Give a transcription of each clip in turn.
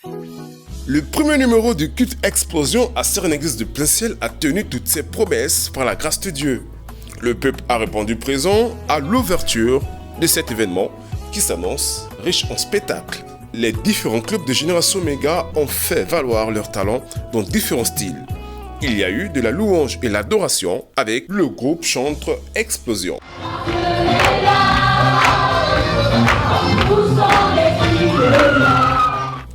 Le premier numéro du culte Explosion à Sœur-Église de Plain-Ciel a tenu toutes ses promesses par la grâce de Dieu. Le peuple a répondu présent à l'ouverture de cet événement qui s'annonce riche en spectacles. Les différents clubs de Génération Méga ont fait valoir leurs talents dans différents styles. Il y a eu de la louange et l'adoration avec le groupe chantre Explosion.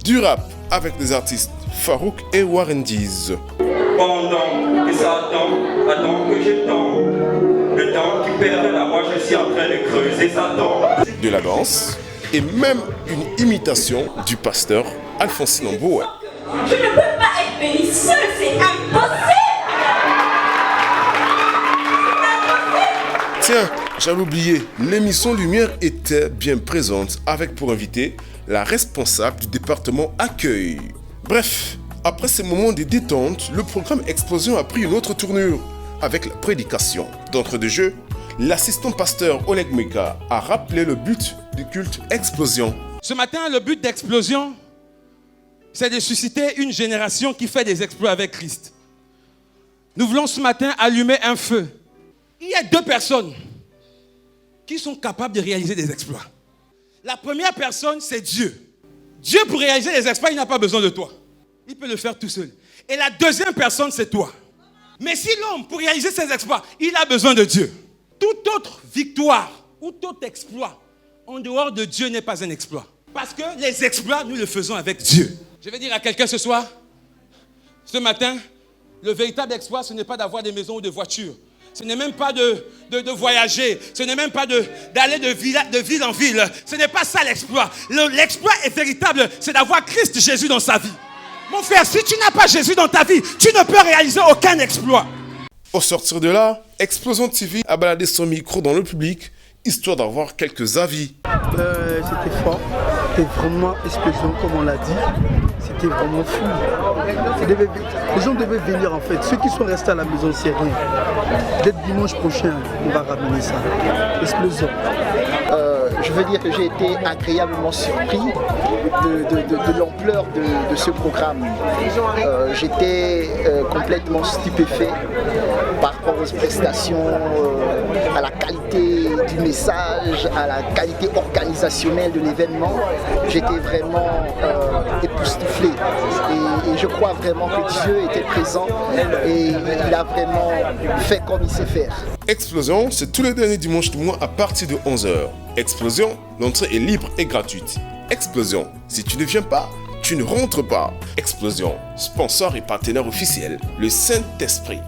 Du rap avec des artistes Farouk et Warren Deez. Pendant que Satan attend que je tombe, le temps qui perd là, moi je suis en train de creuser Satan. De la danse et même une imitation du pasteur Alphonsine Mboué. Je ne peux pas être béni seul, c'est impossible. Tiens, j'avais oublié, l'émission Lumière était bien présente avec pour invité la responsable du département accueil. Bref, après ces moments de détente, le programme Explosion a pris une autre tournure avec la prédication. D'entre deux jeux, l'assistant pasteur Oleg Meka a rappelé le but du culte Explosion. Ce matin, le but d'Explosion, c'est de susciter une génération qui fait des exploits avec Christ. Nous voulons ce matin allumer un feu. Il y a deux personnes qui sont capables de réaliser des exploits. La première personne, c'est Dieu. Dieu, pour réaliser des exploits, il n'a pas besoin de toi. Il peut le faire tout seul. Et la deuxième personne, c'est toi. Mais si l'homme, pour réaliser ses exploits, il a besoin de Dieu. Toute autre victoire ou tout exploit en dehors de Dieu n'est pas un exploit. Parce que les exploits, nous les faisons avec Dieu. Je vais dire à quelqu'un ce soir, ce matin, le véritable exploit, ce n'est pas d'avoir des maisons ou des voitures. Ce n'est même pas de voyager. Ce n'est même pas d'aller de ville en ville. Ce n'est pas ça l'exploit. L'exploit est véritable, c'est d'avoir Christ Jésus dans sa vie. Mon frère, si tu n'as pas Jésus dans ta vie, tu ne peux réaliser aucun exploit. Au sortir de là, Explosion TV a baladé son micro dans le public, histoire d'avoir quelques avis. C'était fort, c'était vraiment explosion comme on l'a dit, c'était vraiment fou. Les gens devaient venir en fait, ceux qui sont restés à la maison c'est rien. Dès dimanche prochain, on va ramener ça. Explosion. Je veux dire que j'ai été agréablement surpris de l'ampleur de ce programme. J'étais complètement stupéfait par rapport aux prestations, à la qualité du message, à la qualité organisationnelle de l'événement. J'étais vraiment époustouflé et je crois vraiment que Dieu était présent et il a vraiment fait comme il sait faire. Explosion, c'est tous les derniers dimanches du mois à partir de 11h. Explosion, l'entrée est libre et gratuite. Explosion, si tu ne viens pas, tu ne rentres pas. Explosion, sponsor et partenaire officiel, le Saint-Esprit.